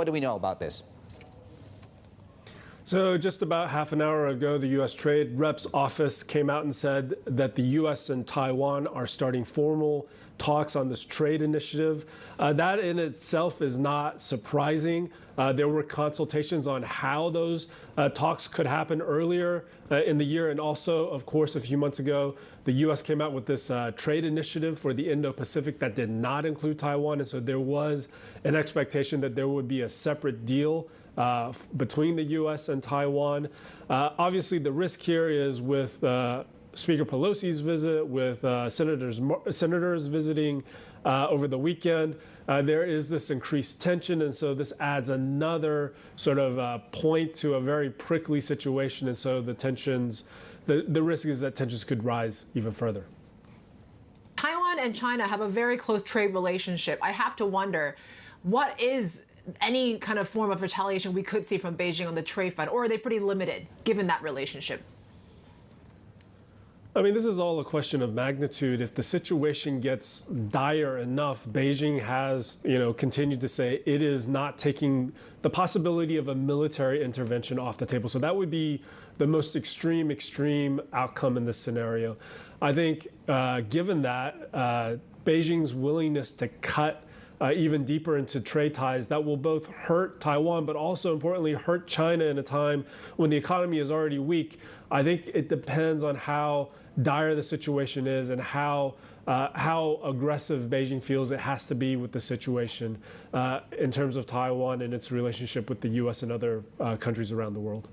What do we know about this? So just about half an hour ago, the U.S. Trade Rep's office came out and said that the U.S. and Taiwan are starting formal talks on this trade initiative. That in itself is not surprising. There were consultations on how those talks could happen earlier in the year. And also, of course, a few months ago, the U.S. came out with this trade initiative for the Indo-Pacific that did not include Taiwan. And so there was an expectation that there would be a separate deal between the U.S. and Taiwan. Obviously, the risk here is with Speaker Pelosi's visit, with senators visiting over the weekend. There is this increased tension, and so this adds another sort of point to a very prickly situation. And so the tensions, the risk is that tensions could rise even further. Taiwan and China have a very close trade relationship. I have to wonder, what is any kind of form of retaliation we could see from Beijing on the trade front, or are they pretty limited given that relationship? I mean, this is all a question of magnitude. If the situation gets dire enough, Beijing has, continued to say it is not taking the possibility of a military intervention off the table. So that would be the most extreme outcome in this scenario. I think, given that, Beijing's willingness to cut even deeper into trade ties that will both hurt Taiwan, but also importantly hurt China in a time when the economy is already weak. I think it depends on how dire the situation is and how aggressive Beijing feels it has to be with the situation in terms of Taiwan and its relationship with the U.S. and other countries around the world.